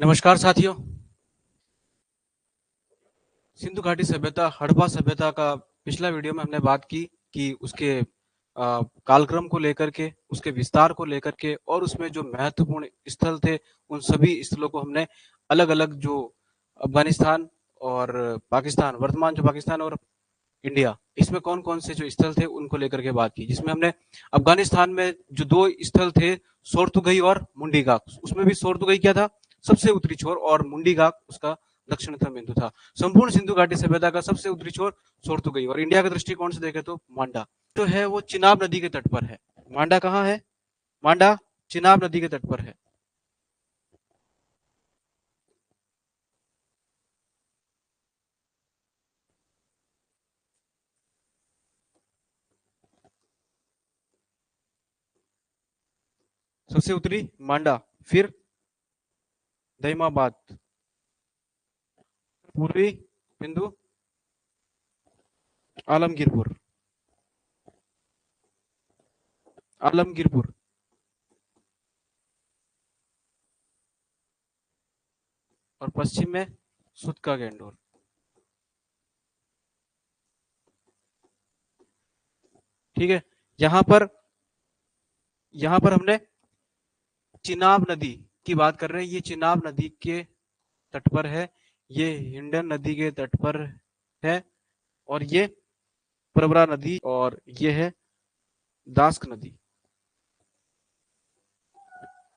नमस्कार साथियों। सिंधु घाटी सभ्यता हड़प्पा सभ्यता का पिछला वीडियो में हमने बात की कि उसके कालक्रम को लेकर के, उसके विस्तार को लेकर के और उसमें जो महत्वपूर्ण स्थल थे उन सभी स्थलों को हमने अलग अलग, जो अफगानिस्तान और पाकिस्तान, वर्तमान जो पाकिस्तान और इंडिया, इसमें कौन कौन से जो स्थल थे उनको लेकर के बात की। जिसमें हमने अफगानिस्तान में जो दो स्थल थे, सोर्तुगई और मुंडीगाक, उसमें भी सोर्तुगई क्या था, सबसे उत्तरी छोर, और मुंडीगाक उसका दक्षिणतम बिंदु था। संपूर्ण सिंधु घाटी सभ्यता का सबसे उत्तरी छोर सोर्तुगई, और इंडिया के दृष्टिकोण से देखें तो मांडा जो है वो चिनाब नदी के तट पर है। मांडा कहाँ है? मांडा चिनाब नदी के तट पर है। सबसे उत्तरी मांडा, फिर दईमाबाद, पूर्वी बिंदु आलमगीरपुर, आलमगीरपुर, और पश्चिम में सुतका गैंडोर। ठीक है। यहाँ पर यहाँ पर हमने चिनाब नदी की बात कर रहे हैं। ये चिनाब नदी के तट पर है, ये हिंडन नदी के तट पर है, और ये प्रवरा नदी, और ये है दास्क नदी।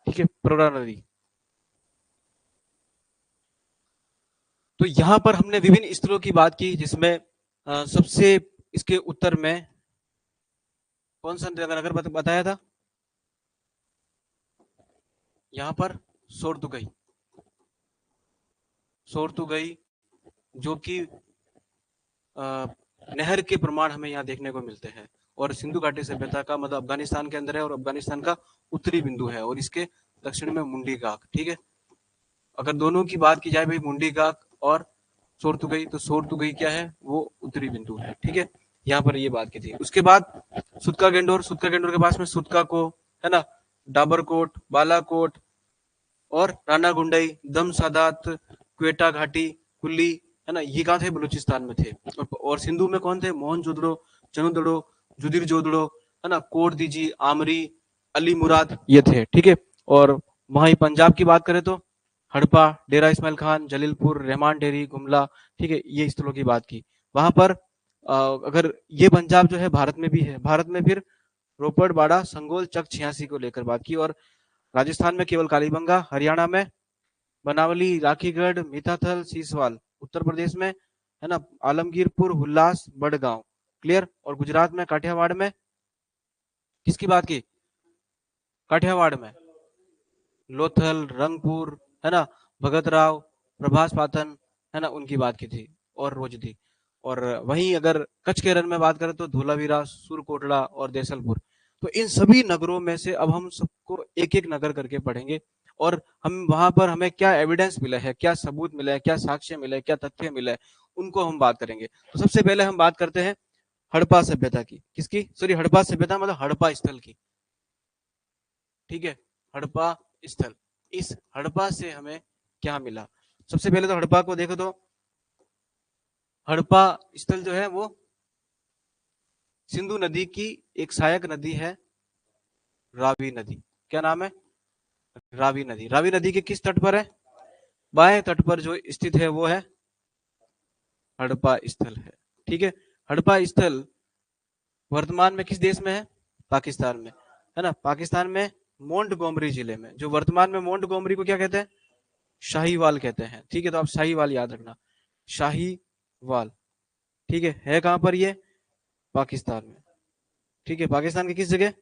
ठीक है, प्रवरा नदी। तो यहाँ पर हमने विभिन्न स्थलों की बात की, जिसमें सबसे इसके उत्तर में कौन सा नगर बताया था? यहाँ पर सोर्तुगई, सोर्तुगई, जो कि नहर के प्रमाण हमें यहाँ देखने को मिलते हैं। और सिंधु घाटी सभ्यता का मतलब अफगानिस्तान के अंदर है, और अफगानिस्तान का उत्तरी बिंदु है, और इसके दक्षिण में मुंडी गाक। ठीक है। अगर दोनों की बात की जाए भाई, मुंडी गाक और सोर्तुगई, तो सोर्तुगई क्या है, वो उत्तरी बिंदु है। ठीक है, यहाँ पर ये बात की थी। उसके बाद सुतका गेंडोर, सुतका गेंडोर के पास में सुतका को, है ना, डाबरकोट, बालाकोट और राना गुंडई, दम सादात, क्वेटा घाटी, कुल्ली, है ना, ये कहाँ थे? बलूचिस्तान में थे। और सिंधु में कौन थे? मोहन जोदड़ो, चनुदड़ो, जुदिर जोदड़ो, है ना, कोट दीजी, आमरी, अली मुराद, ये थे। ठीक है। और वहीं पंजाब की बात करें तो हड़प्पा, डेरा इस्माइल खान, जलीलपुर, रहमान डेरी, गुमला। ठीक है, ये स्थलों की बात की। वहां पर अगर ये पंजाब जो है भारत में भी है, भारत में फिर रोपड़, बाड़ा, संगोल, चक 86 को लेकर बात की। और राजस्थान में केवल कालीबंगा, हरियाणा में बनावली, राखीगढ़, मीठाथल, सीसवाल, उत्तर प्रदेश में, है ना, आलमगीरपुर, हुल्लास, बड़गांव। क्लियर। और गुजरात में काठियावाड़ में किसकी बात की? काठियावाड़ में लोथल, रंगपुर, है ना, भगत राव, प्रभास पातन, है ना, उनकी बात की थी, और रोजदी। और वहीं अगर कच्छ के रण में बात करें तो धोलावीरा, सुरकोटड़ा और देसलपुर। तो इन सभी नगरों में से अब हम सबको एक एक नगर करके पढ़ेंगे, और हम वहां पर हमें क्या एविडेंस मिला है, क्या सबूत मिला है, क्या साक्ष्य मिला है, क्या तथ्य मिला है, उनको हम बात करेंगे। तो सबसे पहले हम बात करते हैं हड़प्पा सभ्यता की। किसकी? सॉरी, हड़प्पा सभ्यता मतलब हड़प्पा स्थल की। ठीक है, हड़प्पा स्थल। इस हड़प्पा से हमें क्या मिला? सबसे पहले तो हड़प्पा को देखो तो हड़प्पा स्थल जो है वो सिंधु नदी की एक सहायक नदी है, रावी नदी। क्या नाम है? रावी नदी। रावी नदी के किस तट पर है? बाएं तट पर जो स्थित है वो है हड़प्पा स्थल है। ठीक है। हड़प्पा स्थल वर्तमान में किस देश में है? पाकिस्तान में, है ना, पाकिस्तान में मोंटगोमरी जिले में। जो वर्तमान में मोंटगोमरी को क्या कहते हैं? शाहीवाल कहते हैं। ठीक है, तो आप शाहीवाल याद रखना, शाहीवाल। ठीक है कहां पर ये? पाकिस्तान में। ठीक है, पाकिस्तान की किस जगह?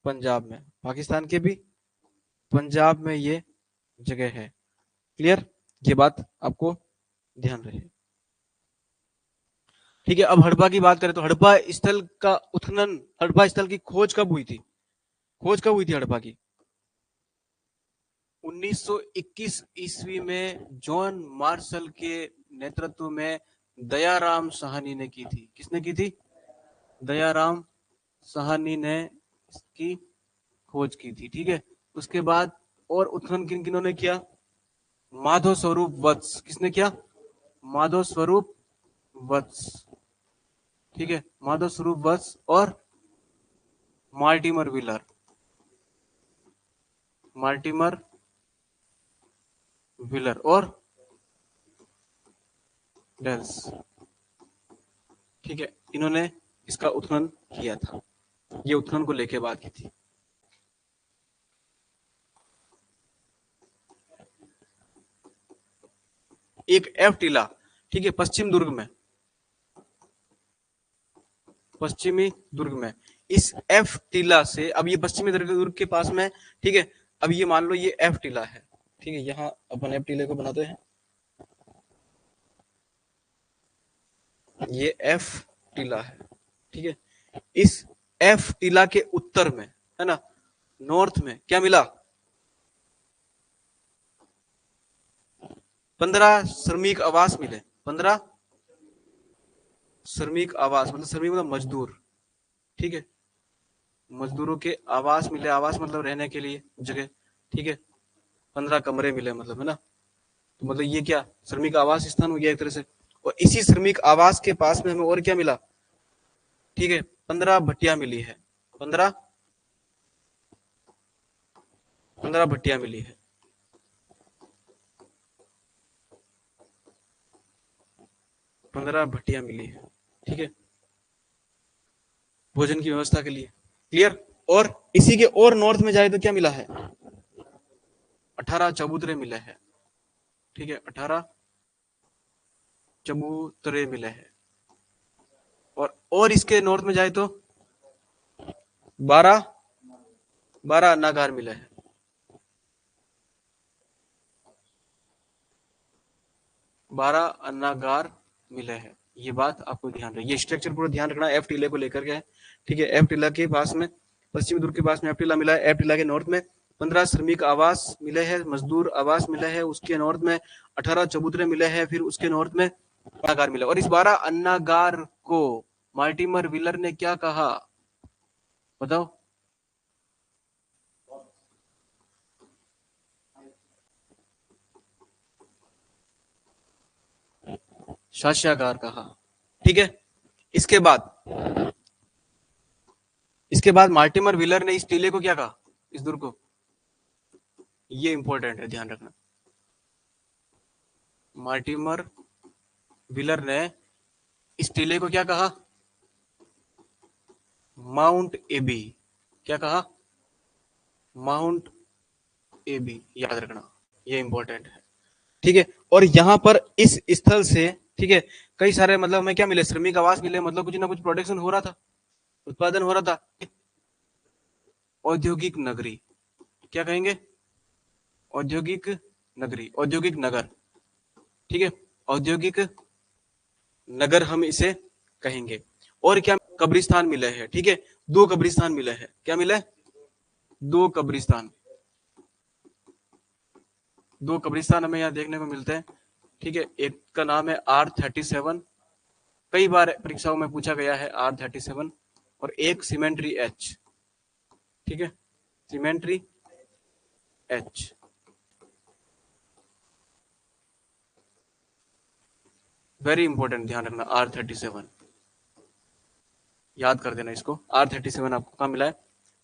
पंजाब में। पाकिस्तान के भी पंजाब में ये जगह है। क्लियर, ये बात आपको ध्यान रहे। ठीक है, अब हड़प्पा की बात करें तो हड़प्पा स्थल का उत्खनन, हड़प्पा स्थल की खोज कब हुई थी? खोज कब हुई थी हड़प्पा की? 1921 ईस्वी में जॉन मार्शल के नेतृत्व में दयाराम साहनी ने की थी। किसने की थी? दयाराम साहनी ने इसकी खोज की थी। ठीक है। उसके बाद और उत्खनन किन किन्हों ने किया? माधव स्वरूप वत्स। किसने किया? माधव स्वरूप वत्स। ठीक है, माधव स्वरूप वत्स और मार्टिमर व्हीलर। मार्टिमर व्हीलर और डेल्स। ठीक है, इन्होंने इसका उत्खनन किया था। ये उत्खनन को लेके बात की थी। एक एफ टीला, ठीक है, पश्चिम दुर्ग में, पश्चिमी दुर्ग में, इस एफ टीला से, अब ये पश्चिमी दुर्ग के पास में, ठीक है, अब ये मान लो ये एफ टीला है, ठीक है, यहाँ अपन एफ टीले को बनाते हैं, ये एफ टीला है, ठीक है, इस एफ टीला के उत्तर में, है ना, नॉर्थ में क्या मिला? 15 श्रमिक आवास मिले। 15 श्रमिक आवास, मतलब श्रमिक मतलब मजदूर, ठीक है, मजदूरों के आवास मिले। आवास मतलब रहने के लिए जगह, ठीक है, 15 कमरे मिले, मतलब, है ना, तो मतलब ये क्या श्रमिक आवास स्थान हो गया एक तरह से। और इसी श्रमिक आवास के पास में हमें और क्या मिला? ठीक है, 15 भट्टियां मिली है। 15 भट्टियां मिली है। 15 भट्टियां मिली है, ठीक है, भोजन की व्यवस्था के लिए। क्लियर? और इसी के और नॉर्थ में जाए तो क्या मिला है? 18 चबूतरे मिले हैं, ठीक है, 18 चबूतरे मिले हैं। और इसके नॉर्थ में जाए तो 12 अन्नागार मिले हैं। 12 अन्नागार मिले हैं। ये बात आपको ध्यान रखना, ये स्ट्रक्चर पूरा ध्यान रखना, एफ टीले को लेकर के है, ठीक है, एफ टीला के पास में, पश्चिमी दुर्ग के पास में एफ टीला मिला है। एफ टीला के नॉर्थ में 15 श्रमिक आवास मिले हैं, मजदूर आवास मिले हैं। उसके नॉर्थ में 18 चबूतरे मिले हैं। फिर उसके नॉर्थ में अन्नागार मिला। और इस 12 अन्नागार को मार्टिमर व्हीलर ने क्या कहा? बताओ। शास्त्रागार कहा, ठीक है। इसके बाद मार्टिमर व्हीलर ने इस टीले को क्या कहा? इस दुर्ग को, ये इंपॉर्टेंट है, ध्यान रखना। मार्टिमर व्हीलर ने इस टीले को क्या कहा? माउंट एबी। क्या कहा? माउंट एबी, याद रखना, ये इंपॉर्टेंट है, ठीक है। और यहां पर इस स्थल से, ठीक है, कई सारे मतलब हमें क्या मिले? श्रमिक आवास मिले, मतलब कुछ ना कुछ प्रोडक्शन हो रहा था, उत्पादन हो रहा था। औद्योगिक नगरी, क्या कहेंगे? औद्योगिक नगरी, औद्योगिक नगर, ठीक है, औद्योगिक नगर हम इसे कहेंगे। और क्या? कब्रिस्तान मिले हैं, ठीक है, 2 कब्रिस्तान मिले हैं। क्या मिले? 2 कब्रिस्तान। 2 कब्रिस्तान हमें यहाँ देखने को मिलते हैं, ठीक है। एक का नाम है R37, कई बार परीक्षाओं में पूछा गया है R37, और एक सीमेंट्री H, ठीक है, सीमेंट्री H। वेरी इंपॉर्टेंट, ध्यान रखना, R37 याद कर देना इसको। R37 आपको कहाँ मिला है?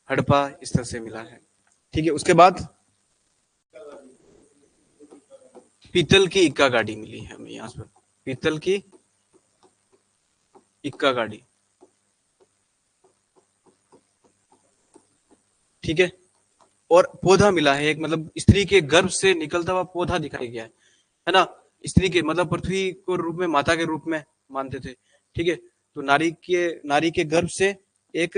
हड़प्पा स्थल से मिला है, ठीक है। उसके बाद पीतल की इक्का गाड़ी मिली है हमें यहाँ पर, पीतल की इक्का गाड़ी, ठीक है। और पौधा मिला है एक, मतलब स्त्री के गर्भ से निकलता हुआ पौधा दिखाया गया है ना। स्त्री के मतलब पृथ्वी को रूप में माता के रूप में मानते थे, ठीक है, तो नारी के गर्भ से एक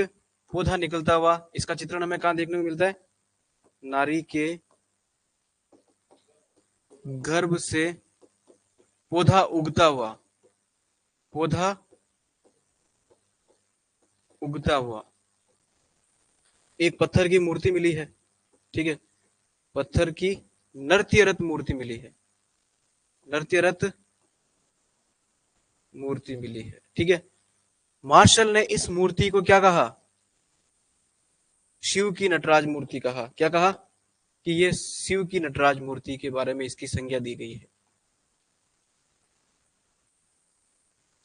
पौधा निकलता हुआ, इसका चित्रण हमें कहाँ देखने को मिलता है? नारी के गर्भ से पौधा उगता हुआ, पौधा उगता हुआ। एक पत्थर की मूर्ति मिली है, ठीक है, पत्थर की नृत्य रथ मूर्ति मिली है, नृत्य रथ मूर्ति मिली है, ठीक है। मार्शल ने इस मूर्ति को क्या कहा? शिव की नटराज मूर्ति कहा। क्या कहा? कि ये शिव की नटराज मूर्ति के बारे में इसकी संज्ञा दी गई है।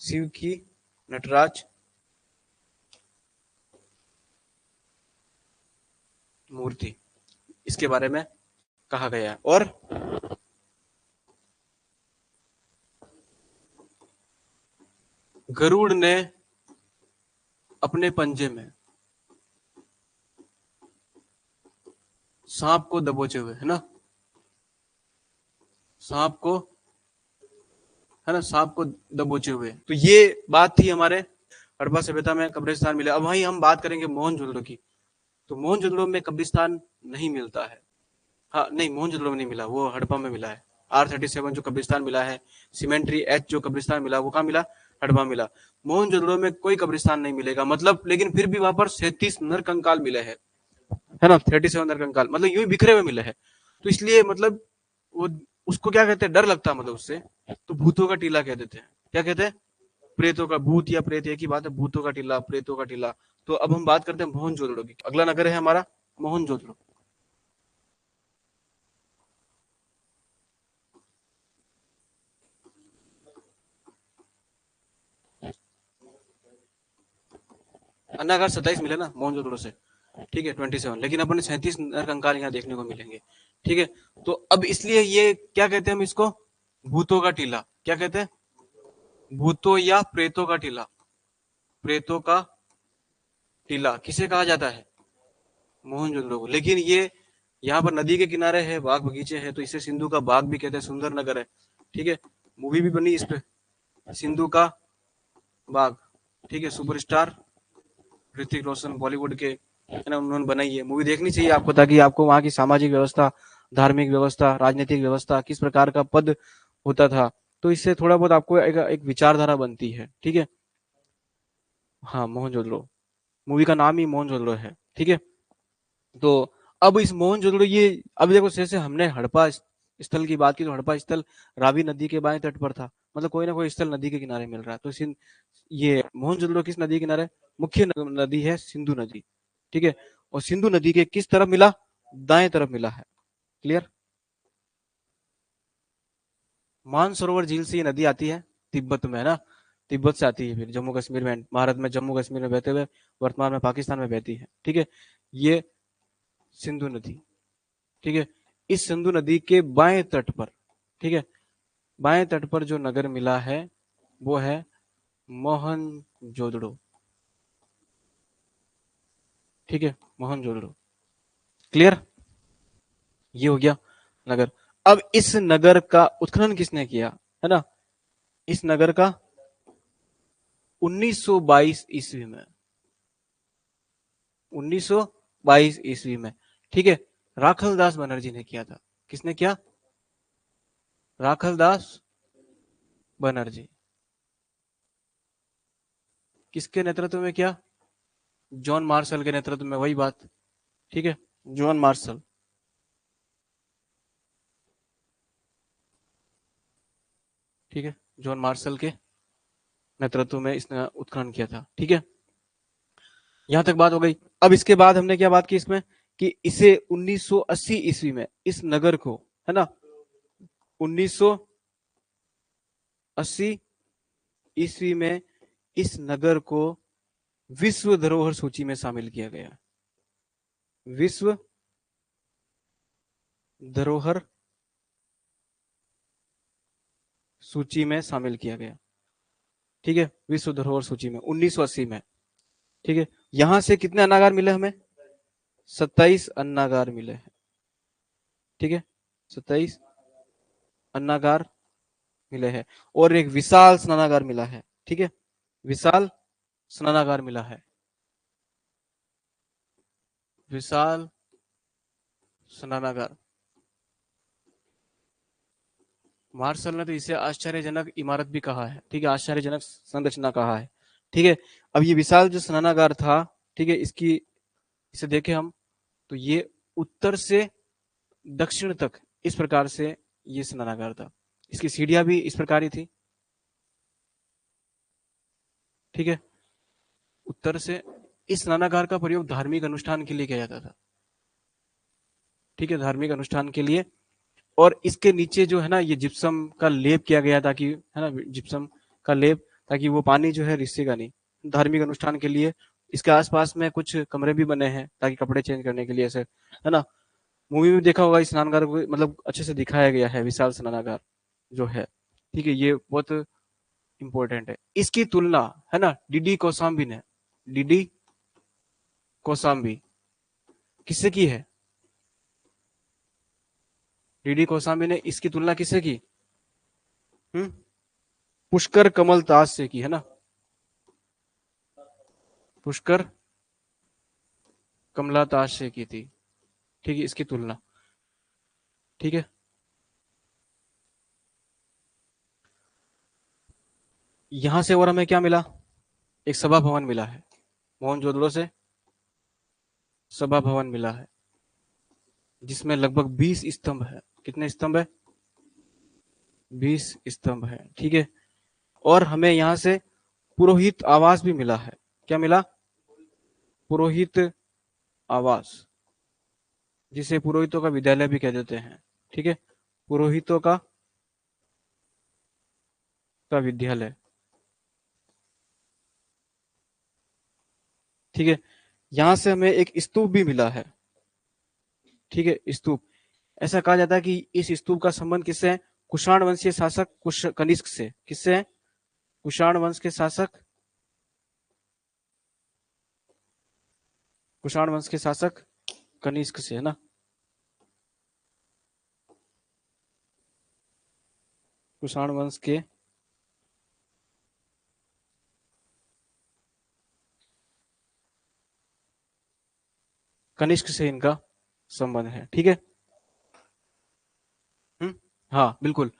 शिव की नटराज मूर्ति इसके बारे में कहा गया है। और गरुड़ ने अपने पंजे में सांप को दबोचे हुए, है ना, सांप को, है ना, सांप को दबोचे हुए। तो ये बात थी हमारे हड़प्पा सभ्यता में कब्रिस्तान मिले। अब वहीं हम बात करेंगे मोहनजोदड़ो की। तो मोहनजोदड़ो में कब्रिस्तान नहीं मिलता है। हाँ नहीं, मोहनजोदड़ो में नहीं मिला, वो हड़प्पा में मिला है। R37 जो कब्रिस्तान मिला है, सीमेंट्री H जो कब्रिस्तान मिला, वो कहाँ मिला? हड़प्पा मिला। मोहनजोदड़ो में कोई कब्रिस्तान नहीं मिलेगा, मतलब, लेकिन फिर भी वहां पर 37 नरकंकाल मिले हैं, है ना, 37 नरकंकाल, मतलब यूं ही बिखरे हुए मिले हैं। तो इसलिए मतलब वो, उसको क्या कहते हैं, डर लगता, मतलब उससे, तो भूतों का टीला कह देते हैं। क्या कहते हैं? प्रेतों का, भूत या प्रेत एक ही बात है, भूतों का टीला, प्रेतों का टीला। तो अब हम बात करते हैं मोहनजोदड़ो की। अगला नगर है हमारा मोहनजोदड़ो। अन्नागार 27 मिले ना मोहनजोदड़ो से, ठीक है, 27, लेकिन अपन 37 नरकंकाल यहाँ देखने को मिलेंगे। ठीक है, तो अब इसलिए ये क्या कहते हैं हम इसको? भूतों का टीला। क्या कहते हैं? भूतों या प्रेतों का टीला। प्रेतों का टीला किसे कहा जाता है? मोहनजोदड़ो को। लेकिन ये यहाँ पर नदी के किनारे है, बाग बगीचे है, तो इसे सिंधु का बाग भी कहते हैं, सुंदर नगर है। ठीक है, मूवी भी बनी इस पे, सिंधु का बाग। ठीक है, सुपरस्टार ऋतिक रोशन बॉलीवुड के, है ना, उन्होंने बनाई है। मूवी देखनी चाहिए आपको, ताकि आपको वहाँ की सामाजिक व्यवस्था, धार्मिक व्यवस्था, राजनीतिक व्यवस्था, किस प्रकार का पद होता था, तो इससे थोड़ा बहुत आपको एक विचारधारा बनती है। ठीक है, हाँ, मोहनजोदड़ो, मूवी का नाम ही मोहनजोदड़ो है। ठीक है, तो अब इस मोहनजोदड़ो ये, अब देखो, जैसे हमने हड़प्पा स्थल की बात की, तो हड़प्पा स्थल रावी नदी के बाएं तट पर था, मतलब कोई ना कोई स्थल नदी के किनारे मिल रहा है। तो ये मोहनजोदड़ो किस नदी के किनारे? मुख्य नदी है सिंधु नदी। ठीक है, और सिंधु नदी के किस तरफ मिला? दाएं तरफ मिला है। क्लियर? मानसरोवर झील से ये नदी आती है तिब्बत में, है ना, तिब्बत से आती है, फिर जम्मू कश्मीर में, भारत में जम्मू कश्मीर में बहते हुए वर्तमान में पाकिस्तान में बहती है। ठीक है, ये सिंधु नदी। ठीक है, इस सिंधु नदी के बाएं तट पर, ठीक है, बाएं तट पर जो नगर मिला है वो है मोहनजोदड़ो। ठीक है, मोहनजोदड़ो। क्लियर? ये हो गया नगर। अब इस नगर का उत्खनन किसने किया, है ना? इस नगर का 1922 ईस्वी में, 1922 ईस्वी में, ठीक है, राखलदास बनर्जी ने किया था। किसने किया? राखलदास बनर्जी। किसके नेतृत्व में किया? जॉन मार्शल के नेतृत्व में, वही बात। ठीक है, जॉन मार्शल। ठीक है, जॉन मार्शल के नेतृत्व में इसने उत्खनन किया था। ठीक है, यहां तक बात हो गई। अब इसके बाद हमने क्या बात की इसमें, कि इसे 1980 ईस्वी में इस नगर को, है ना, 1980 ईस्वी में इस नगर को विश्व धरोहर सूची में शामिल किया गया। विश्व धरोहर सूची में शामिल किया गया। ठीक है, विश्व धरोहर सूची में 1980 में। ठीक है, यहां से कितने अन्नागार मिले हमें? 27 अन्नागार मिले हैं। ठीक है, 27 अन्नागार मिले हैं, और एक विशाल स्नानागार मिला है। ठीक है, विशाल स्नानागार मिला है, विशाल स्नानागार। मार्शल ने तो इसे आश्चर्यजनक इमारत भी कहा है। ठीक है, आश्चर्यजनक संरचना कहा है। ठीक है, अब ये विशाल जो स्नानागार था, ठीक है, इसकी, इसे देखें हम, तो ये उत्तर से दक्षिण तक इस प्रकार से ये स्नानागार था। इसकी सीढ़ियां भी इस प्रकार ही थी। ठीक है, उत्तर से इस स्नानागार का प्रयोग धार्मिक अनुष्ठान के लिए किया जाता था। ठीक है, धार्मिक अनुष्ठान के लिए। और इसके नीचे जो है ना ये जिप्सम का लेप किया गया ताकि, है ना, जिप्सम का लेप, ताकि वो पानी जो है रिसेगा नहीं, धार्मिक अनुष्ठान के लिए। इसके आसपास में कुछ कमरे भी बने हैं ताकि कपड़े चेंज करने के लिए, ऐसे, है ना। मूवी में देखा होगा, इस स्नानघर को मतलब अच्छे से दिखाया गया है, विशाल स्नानागार जो है। ठीक है, ये बहुत इंपॉर्टेंट है। इसकी तुलना, है ना, डीडी कौशाम्बी ने, डीडी कौशाम्बी किससे की है? डीडी कौशाम्बी ने इसकी तुलना किससे की? हम्म पुष्कर कमल दास से की, है ना, पुष्कर कमला दास से की थी। ठीक है, इसकी तुलना। ठीक है, यहां से और हमें क्या मिला? एक सभा भवन मिला है, मोहनजोदड़ो से सभा भवन मिला है, जिसमें लगभग 20 स्तंभ है। कितने स्तंभ है? 20 स्तंभ है। ठीक है, और हमें यहाँ से पुरोहित आवास भी मिला है। क्या मिला? पुरोहित आवास, जिसे पुरोहितों का विद्यालय भी कह देते हैं। ठीक है, पुरोहितों का विद्यालय। ठीक है, यहां से हमें एक स्तूप भी मिला है। ठीक है, स्तूप। ऐसा कहा जाता है कि इस स्तूप का संबंध किससे है? कुषाण वंशीय शासक कनिष्क से। किससे है? कुषाण वंश के शासक, कुषाण वंश के शासक कनिष्क से, है ना। कुषाण वंश के कनिष्क से इनका संबंध है। ठीक है। हाँ बिल्कुल।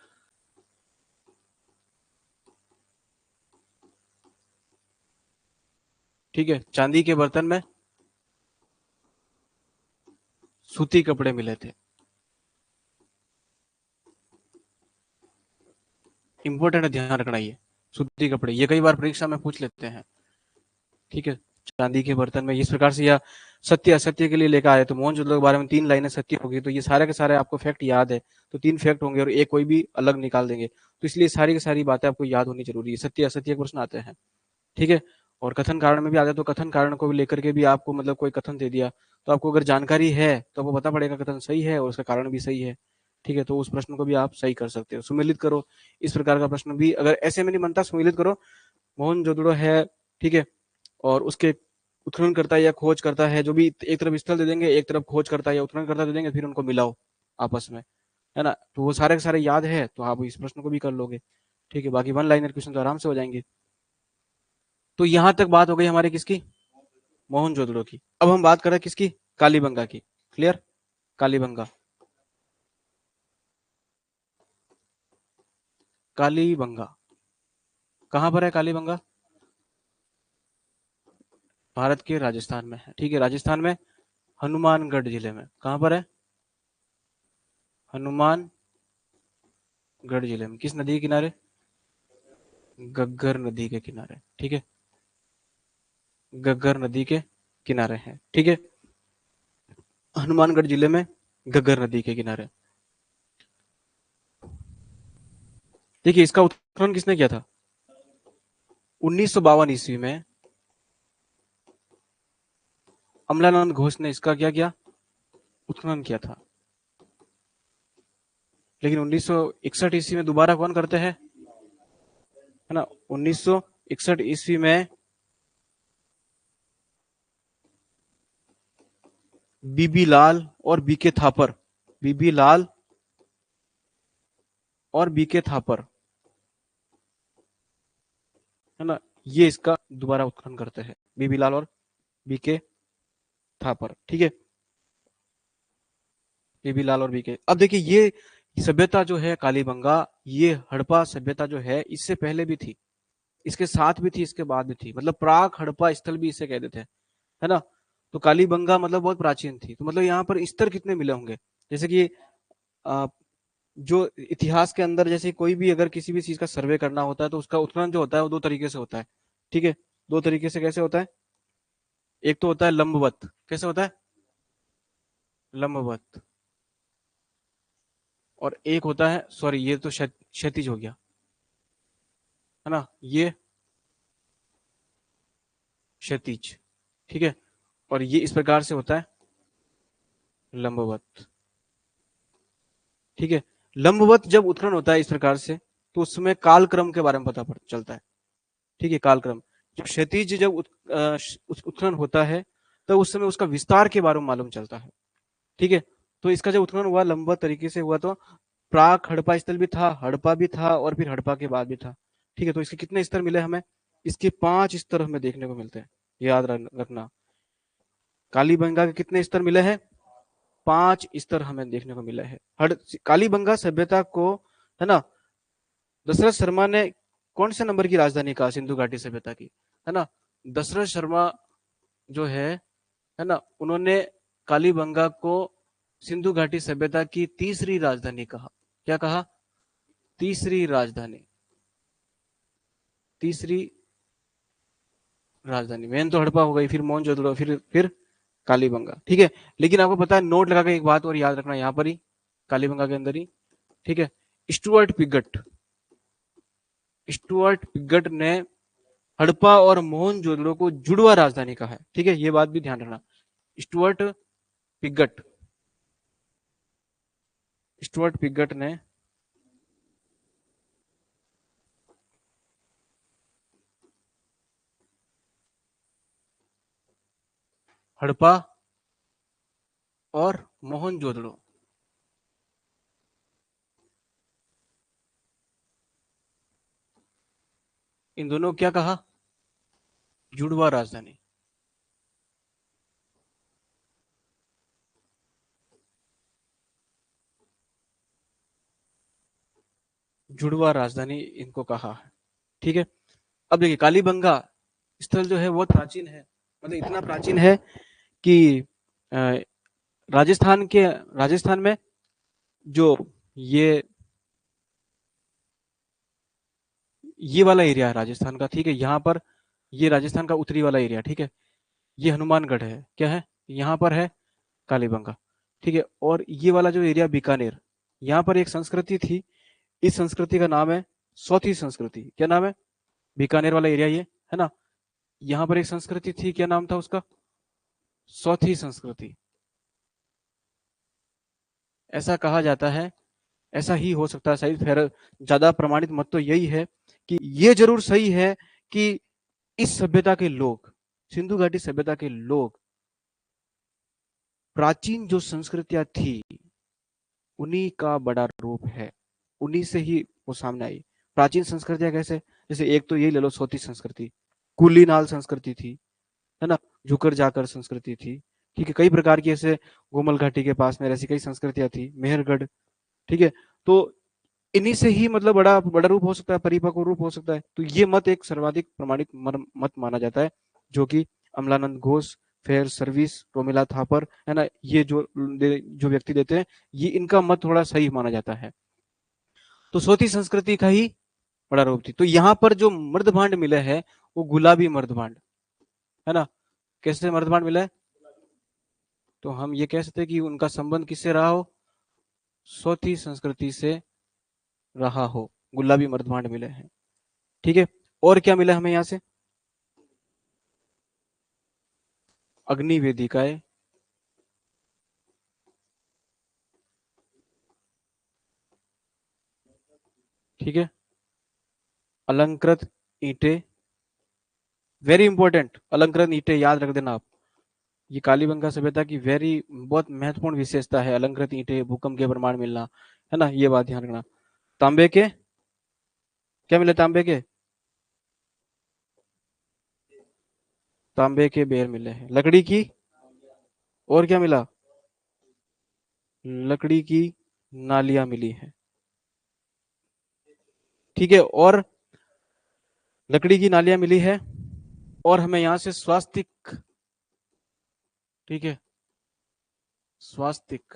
ठीक है, चांदी के बर्तन में सूती कपड़े मिले थे। इंपॉर्टेंट है, ध्यान रखना ये सूती कपड़े, ये कई बार परीक्षा में पूछ लेते हैं। ठीक है, चांदी के बर्तन में इस प्रकार से, या सत्य असत्य के लिए लेकर आए तो मोहनजोदड़ो के बारे में 3 लाइनें सत्य होगी, तो ये सारे के सारे आपको फैक्ट याद है, तो 3 फैक्ट होंगे और एक कोई भी अलग निकाल देंगे, तो इसलिए सारी की सारी बातें आपको याद होनी जरूरी है। सत्य असत्य के प्रश्न आते हैं। ठीक है, और कथन कारण में भी आते हैं, तो कथन कारण को लेकर के भी आपको मतलब कोई कथन दे दिया, तो आपको अगर जानकारी है तो आपको पता पड़ेगा कथन सही है और उसका कारण भी सही है। ठीक है, तो उस प्रश्न को भी आप सही कर सकते हो। सुमेलित करो, इस प्रकार का प्रश्न भी अगर ऐसे में नहीं बनता, सुमेलित करो, मोहनजोदड़ो है, ठीक है, और उसके उत्खनन करता है या खोज करता है, जो भी, एक तरफ स्थल दे देंगे, एक तरफ खोज करता है या उत्खनन करता दे देंगे, फिर उनको मिलाओ आपस में, है ना, तो वो सारे के सारे याद है, तो आप इस प्रश्न को भी कर लोगे। ठीक है, बाकी 1 लाइनर क्वेश्चन तो आराम से हो जाएंगे। तो यहां तक बात हो गई हमारी किसकी? मोहनजोदड़ो की। अब हम बात कर रहे हैं किसकी? कालीबंगा की। क्लियर? कालीबंगा, कालीबंगा कहां पर है? कालीबंगा भारत के राजस्थान में है। ठीक है, राजस्थान में हनुमानगढ़ जिले में। कहां पर है? हनुमानगढ़ जिले में। किस नदी के किनारे? गग्गर नदी के किनारे। ठीक है, गग्गर नदी के किनारे है। ठीक है, हनुमानगढ़ जिले में गग्गर नदी के किनारे। देखिए, इसका उत्खनन किसने किया था? 1952 ईस्वी में अमलानंद घोष ने इसका क्या किया? उत्खनन किया था। लेकिन 1961 ईस्वी में दोबारा कौन करते हैं? है ना, 1961 ईस्वी में बीबी लाल और बीके थापर, बीबी लाल और बीके थापर, है ना, ये इसका दोबारा उत्खनन करते हैं, बीबी लाल और बीके थापर। ठीक है, बीबी लाल और बीके। अब देखिए, ये सभ्यता जो है कालीबंगा, ये हड़प्पा सभ्यता जो है, इससे पहले भी थी, इसके साथ भी थी, इसके बाद भी थी, मतलब प्राक हड़प्पा स्थल भी इसे कहते थे, है ना। तो कालीबंगा मतलब बहुत प्राचीन थी, तो मतलब यहाँ पर स्तर कितने मिले होंगे? जैसे कि आ, जो इतिहास के अंदर, जैसे कोई भी अगर किसी भी चीज का सर्वे करना होता है, तो उसका उत्खनन जो होता है वो 2 तरीके से होता है। ठीक है, 2 तरीके से। कैसे होता है? एक तो होता है लंबवत। कैसे होता है? लंबवत। और एक होता है, सॉरी ये तो क्षैतिज हो गया, है ना, ये क्षैतिज, ठीक है। और ये इस प्रकार से होता है लंबवत, ठीक है। लंबवत जब उत्खनन होता है इस प्रकार से, तो उसमें कालक्रम के बारे में पता चलता है, ठीक है, कालक्रम। जब क्षैतिज जब उत्खनन होता है, तो उस समय उसका विस्तार के बारे में मालूम चलता है, ठीक है। तो इसका जब उत्खनन हुआ लंबवत तरीके से हुआ, तो प्राक हड़प्पा स्थल भी था, हड़प्पा भी था, और फिर हड़प्पा के बाद भी था, ठीक है। तो इसके कितने स्तर मिले हमें? इसके 5 स्तर हमें देखने को मिलते हैं, याद रखना। कालीबंगा के कितने स्तर मिले हैं? 5 स्तर हमें देखने को मिला है। हर कालीबंगा सभ्यता को, है ना, दशरथ शर्मा ने कौन से नंबर की राजधानी कहा सिंधु घाटी सभ्यता की, है ना? दशरथ शर्मा जो है ना, उन्होंने कालीबंगा को सिंधु घाटी सभ्यता की तीसरी राजधानी कहा। क्या कहा? तीसरी राजधानी, तीसरी राजधानी। मेन तो हड़प्पा हो गई, फिर मोहनजोदड़ो, फिर कालीबंगा, ठीक है। लेकिन आपको पता है, नोट लगा के एक बात और याद रखना यहाँ पर ही, कालीबंगा के अंदर ही, ठीक है। स्टुअर्ट पिगट, स्टुअर्ट पिगट ने हड़प्पा और मोहनजोदड़ो को जुड़वा राजधानी कहा है, ठीक है। ये बात भी ध्यान रखना। स्टुअर्ट पिगट, स्टुअर्ट पिगट ने हड़प्पा और मोहनजोदड़ो, इन दोनों क्या कहा? जुड़वा राजधानी। जुड़वा राजधानी इनको कहा है, ठीक है। अब देखिए, कालीबंगा स्थल जो है बहुत प्राचीन है, मतलब इतना प्राचीन है कि राजस्थान में जो ये ये वाला एरिया है राजस्थान का, ठीक है। यहाँ पर ये राजस्थान का उत्तरी वाला एरिया, ठीक है। ये हनुमानगढ़ है, क्या है, यहाँ पर है कालीबंगा, ठीक है। और ये वाला जो एरिया बीकानेर, यहाँ पर एक संस्कृति थी, इस संस्कृति का नाम है सौथी संस्कृति। क्या नाम है? बीकानेर वाला एरिया ये, है ना। यहाँ पर एक संस्कृति थी, क्या नाम था उसका? सौथी संस्कृति, ऐसा कहा जाता है। ऐसा ही हो सकता है सही, फिर ज्यादा प्रमाणित मत तो यही है कि ये जरूर सही है कि इस सभ्यता के लोग, सिंधु घाटी सभ्यता के लोग, प्राचीन जो संस्कृतियां थी उन्हीं का बड़ा रूप है, उन्हीं से ही वो सामने आई। प्राचीन संस्कृतियां कैसे? जैसे एक तो यही ले लो, सोती संस्कृति, कुलीनाल संस्कृति थी, है ना, झुकर जाकर संस्कृति थी, ठीक है। कई प्रकार की ऐसे गोमल घाटी के पास में ऐसी कई संस्कृतियां थी, मेहरगढ़, ठीक है। तो इन्हीं से ही मतलब बड़ा बड़ा रूप हो सकता है, परिपक्व रूप हो सकता है। तो ये मत एक सर्वाधिक प्रमाणित मत माना जाता है, जो कि अमलानंद घोष, फेयर सर्विस, रोमिला थापर, है ना, ये जो व्यक्ति देते हैं, ये इनका मत थोड़ा सही माना जाता है। तो सोती संस्कृति का ही बड़ा रूप थी। तो यहाँ पर जो मर्दभांड मिले हैं वो गुलाबी मर्दभांड, है ना। कैसे मर्दभांड मिला है? तो हम ये कह सकते हैं कि उनका संबंध किससे रहा हो? सोती संस्कृति से रहा हो, गुलाबी मर्दभांड मिले हैं, ठीक है। और क्या मिला हमें यहाँ से? अग्नि वेदिकाएं, ठीक है। अलंकृत ईंटें, वेरी इंपॉर्टेंट, अलंकृत ईंटें याद रख देना आप। ये कालीबंगा सभ्यता की वेरी बहुत महत्वपूर्ण विशेषता है, अलंकृत ईंटें, भूकंप के प्रमाण मिलना, है ना, ये बात ध्यान रखना। तांबे के, क्या मिले तांबे के? तांबे के बेर मिले हैं। लकड़ी की, और क्या मिला? लकड़ी की नालियां मिली है, ठीक है। और लकड़ी की नालियां मिली है, और हमें यहाँ से स्वास्तिक, ठीक है, स्वास्तिक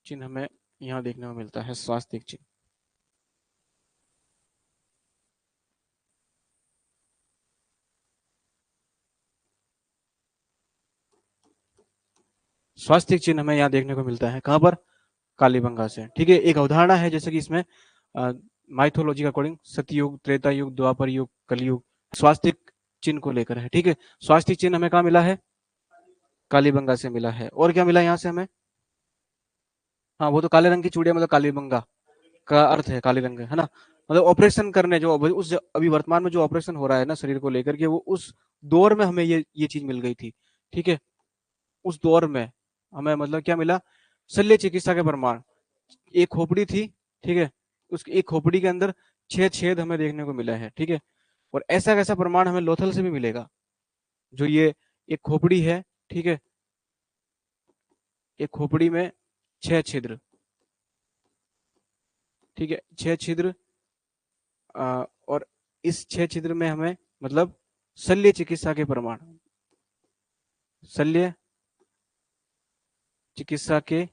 चिन्ह हमें यहाँ देखने को मिलता है, स्वास्तिक चिन्ह। स्वास्तिक चिन्ह हमें यहाँ देखने को मिलता है, कहाँ पर? कालीबंगा से। ठीक है, एक अवधारणा है जैसे कि इसमें माइथोलॉजी के अकॉर्डिंग सतयुग, त्रेता युग, द्वापर युग, कलयुग स्वास्तिक चिन्ह को लेकर है। ठीक है, स्वास्तिक चिन्ह हमें कहाँ मिला है? कालीबंगा से मिला है। और क्या मिला यहाँ से हमें? हाँ, वो तो काले रंग की चूड़िया मतलब कालीबंगा का अर्थ है, काले रंग है ना। मतलब ऑपरेशन करने जो उस अभी वर्तमान में जो ऑपरेशन हो रहा है ना शरीर को लेकर के, वो उस दौर में हमें ये चीज मिल गई थी। ठीक है, उस दौर में हमें मतलब क्या मिला? शल्य चिकित्सा के प्रमाण। एक खोपड़ी थी, ठीक है, उस एक खोपड़ी के अंदर 6 छेद हमें देखने को मिला है। ठीक है, और ऐसा कैसा प्रमाण हमें लोथल से भी मिलेगा, जो ये एक खोपड़ी है, ठीक है, एक खोपड़ी में 6 छिद्र, ठीक है, 6 छिद्र, और इस 6 छिद्र में हमें मतलब शल्य चिकित्सा के प्रमाण, शल्य चिकित्सा के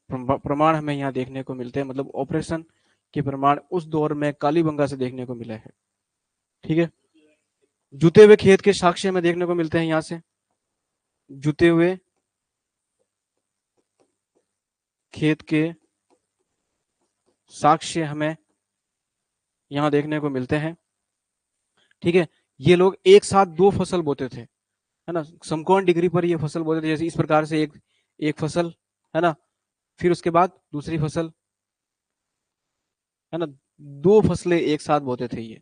प्रमाण हमें यहाँ देखने को मिलते हैं। मतलब ऑपरेशन के प्रमाण उस दौर में कालीबंगा से देखने को मिला है। ठीक है, जुते हुए खेत के साक्ष्य हमें देखने को मिलते हैं यहाँ से। जुते हुए खेत के साक्ष्य हमें यहाँ देखने को मिलते हैं। ठीक है, ये लोग एक साथ 2 फसल बोते थे, है ना, समकोण डिग्री पर ये फसल बोते थे। जैसे इस प्रकार से एक एक फसल, है ना, फिर उसके बाद दूसरी फसल, है ना, 2 फसलें एक साथ बोते थे ये,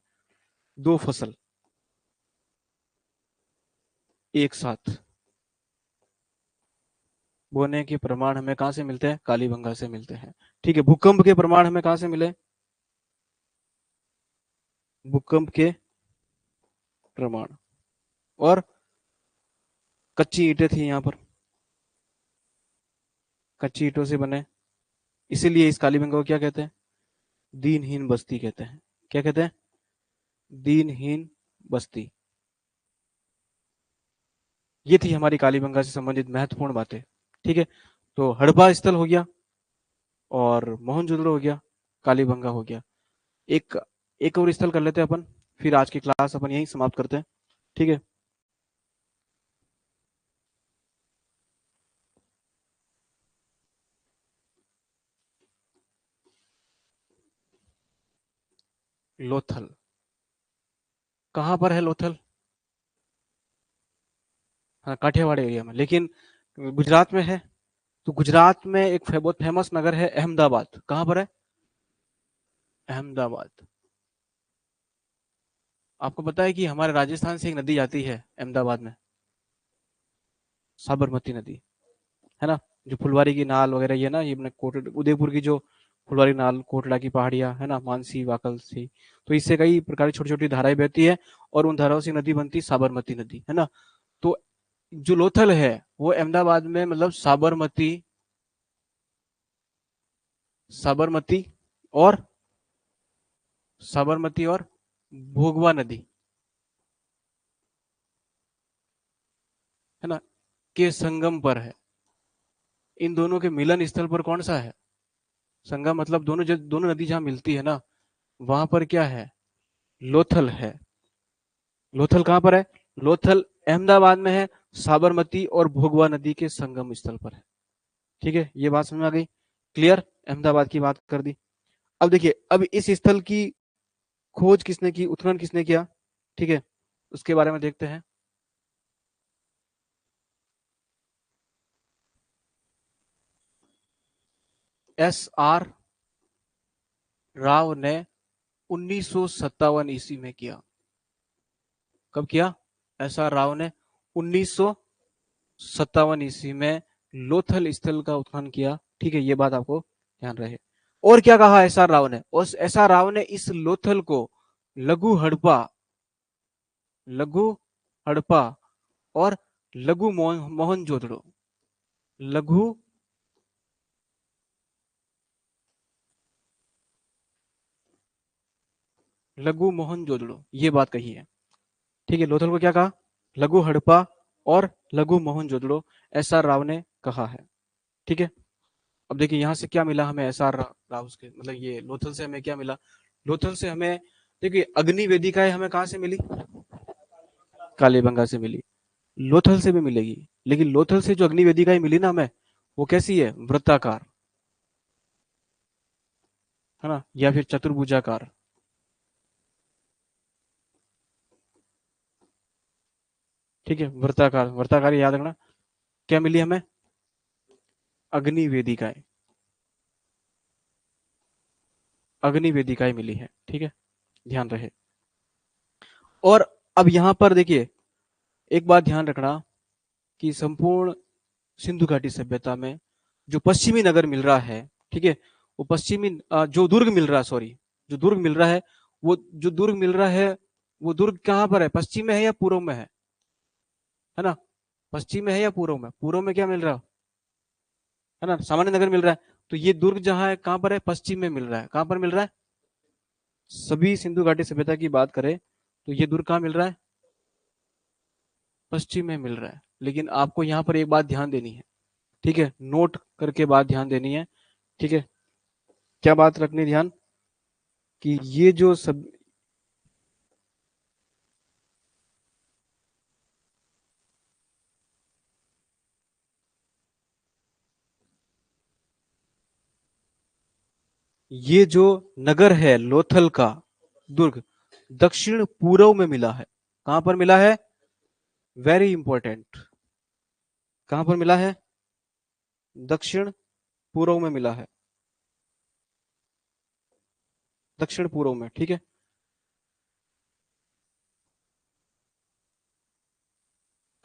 2 फसल एक साथ बोने के प्रमाण हमें कहां से मिलते हैं? कालीबंगा से मिलते हैं। ठीक है, भूकंप के प्रमाण हमें कहां से मिले? भूकंप के प्रमाण, और कच्ची ईंटें थी यहाँ पर, कच्ची ईंटों से बने, इसीलिए इस कालीबंगा को क्या कहते हैं? दीनहीन बस्ती कहते हैं। क्या कहते हैं? दीनहीन बस्ती। ये थी हमारी कालीबंगा से संबंधित महत्वपूर्ण बातें। ठीक है, तो हड़प्पा स्थल हो गया, और मोहनजोदड़ो हो गया, कालीबंगा हो गया। एक एक और स्थल कर लेते हैं अपन, फिर आज की क्लास अपन यहीं समाप्त करते हैं। ठीक है, लोथल कहाँ पर है? लोथल, हाँ, काठियावाड़ एरिया में, लेकिन गुजरात में है। तो गुजरात में एक बहुत फेमस नगर है अहमदाबाद। कहाँ पर है? अहमदाबाद। आपको पता है कि हमारे राजस्थान से एक नदी जाती है अहमदाबाद में, साबरमती नदी, है ना, जो फुलवारी की नाल वगैरह, ये ना, ये अपने कोट उदयपुर की जो फुलवारी नाल, कोटला की पहाड़ियां, है ना, मानसी, वाकल सी, तो इससे कई प्रकार की छोटी छोटी धाराएं बहती है, और उन धाराओं से नदी बनती साबरमती नदी, है ना। तो जो लोथल है वो अहमदाबाद में, मतलब साबरमती, साबरमती और साबरमती और भोगवा नदी, है ना, के संगम पर है। इन दोनों के मिलन स्थल पर कौन सा है? संगम मतलब दोनों नदी जहां मिलती है ना, वहां पर क्या है? लोथल है। लोथल कहां पर है? लोथल अहमदाबाद में है, साबरमती और भोगवा नदी के संगम स्थल पर है। ठीक है, ये बात समझ में आ गई? क्लियर? अहमदाबाद की बात कर दी। अब देखिए, अब इस स्थल की खोज किसने की, उत्खनन किसने किया? ठीक है, उसके बारे में देखते हैं। SR राव ने 1957 ईस्वी में किया। कब किया? SR राव ने 1957 ईस्वी में लोथल स्थल का उत्खनन किया। ठीक है, ये बात आपको ध्यान रहे। और क्या कहा SR राव ने? और SR राव ने इस लोथल को लघु हड़प्पा, लघु हड़प्पा और लघु मोहनजोदड़ो, लघु लघु मोहनजोदड़ो, ये बात कही है। ठीक है, लोथल को क्या कहा? लघु हड़प्पा और लघु मोहनजोदड़ो, SR राव ने कहा है। ठीक है, अब देखिए यहाँ से क्या मिला हमें? SR राव के मतलब ये लोथल से हमें क्या मिला? लोथल से हमें देखिए अग्नि वेदिकाएं हमें कहां से मिली? कालीबंगा से मिली। लोथल से भी मिलेगी, लेकिन लोथल से जो अग्नि वेदिकाएं मिली ना हमें, वो कैसी है, वृत्ताकार, है ना, या फिर चतुर्भुजाकार। ठीक है, वृत्ताकार, वृत्ताकार याद रखना। क्या मिली हमें, अग्नि वेदिकाएं, अग्नि वेदिकाएं मिली है, ठीक है, ध्यान रहे। और अब यहां पर देखिए, एक बात ध्यान रखना कि संपूर्ण सिंधु घाटी सभ्यता में जो पश्चिमी नगर मिल रहा है, ठीक है, वो पश्चिमी जो दुर्ग मिल रहा है, सॉरी, जो दुर्ग मिल रहा है, वो जो दुर्ग मिल रहा है, वो दुर्ग कहाँ पर है, पश्चिम में है या पूर्व में है ना, पश्चिम में है या पूर्व में, पूर्व में क्या मिल रहा है ना, सामान्य नगर मिल रहा है। तो ये दुर्ग जहां है कहाँ पर है, पश्चिम में मिल रहा है, कहाँ पर मिल रहा है, सभी सिंधु घाटी सभ्यता की बात करें तो ये दुर्ग कहाँ मिल रहा है, पश्चिम में मिल रहा है। लेकिन आपको यहाँ पर एक बात ध्यान देनी है, ठीक है, नोट करके बात ध्यान देनी है, ठीक है, क्या बात रखनी ध्यान, कि ये जो सब, ये जो नगर है लोथल का दुर्ग, दक्षिण पूर्व में मिला है, कहां पर मिला है, वेरी इंपॉर्टेंट, कहां पर मिला है, दक्षिण पूर्व में मिला है, दक्षिण पूर्व में, ठीक है,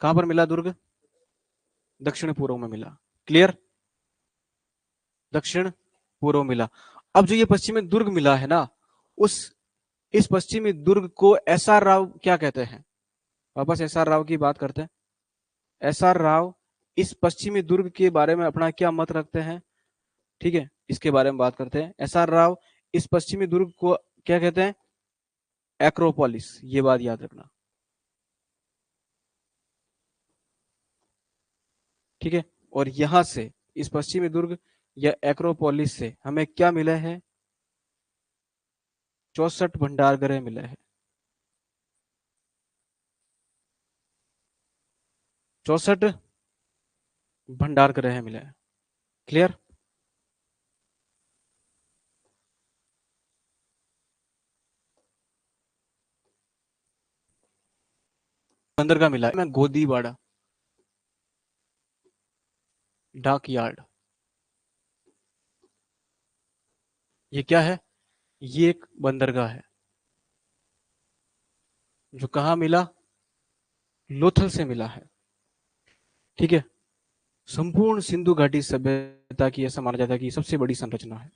कहां पर मिला दुर्ग, दक्षिण पूर्व में मिला, क्लियर, दक्षिण पूर्व मिला। अब जो ये पश्चिमी दुर्ग मिला है ना, उस इस पश्चिमी दुर्ग को एस आर राव क्या कहते हैं, वापस एस आर राव की बात करते हैं। एस आर राव इस पश्चिमी दुर्ग के बारे में अपना क्या मत रखते हैं, ठीक है, इसके बारे में बात करते हैं। एस आर राव इस पश्चिमी दुर्ग को क्या कहते हैं, एक्रोपोलिस, ये बात याद रखना, ठीक है। और यहां से इस पश्चिमी दुर्ग या एक्रोपोलिस से हमें क्या मिला है, 64 भंडार गृह मिले हैं, 64 भंडार गृह मिले हैं, क्लियर, बंदरगाह मिला है, मैं गोदीवाड़ा डाक यार्ड, ये क्या है, ये एक बंदरगाह है, जो कहाँ मिला, लोथल से मिला है, ठीक है। संपूर्ण सिंधु घाटी सभ्यता की ऐसा माना जाता है कि सबसे बड़ी संरचना है,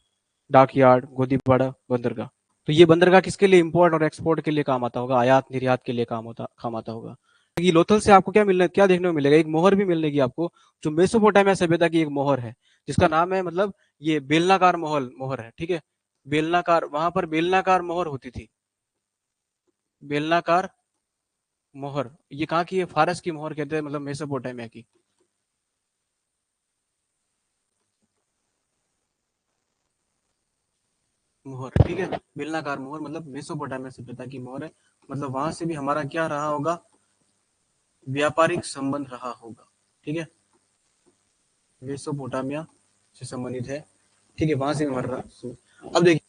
डाक यार्ड, गोदीवाड़ा, बंदरगाह। तो ये बंदरगाह किसके लिए, इंपोर्ट और एक्सपोर्ट के लिए काम आता होगा, आयात निर्यात के लिए काम आता होगा। ये लोथल से आपको क्या मिलने, क्या देखने को मिलेगा, एक मोहर भी मिलेगी आपको, जो मेसोपोटामिया सभ्यता की एक मोहर है, जिसका नाम है, मतलब ये बेलनाकार मोहर मोहर है, ठीक है, बेलनाकार, वहां पर बेलनाकार मोहर होती थी, बेलनाकार मोहर, ये कहाँ की है, फारस की मोहर कहते हैं, मतलब मेसोपोटामिया की मोहर, ठीक है, बेलनाकार मोहर मतलब मेसोपोटामिया सभ्यता की मोहर है, मतलब वहां से भी हमारा क्या रहा होगा, व्यापारिक संबंध रहा होगा, ठीक है, मेसोपोटामिया से संबंधित है, ठीक है, वहां से भी हमारा। अब देखिए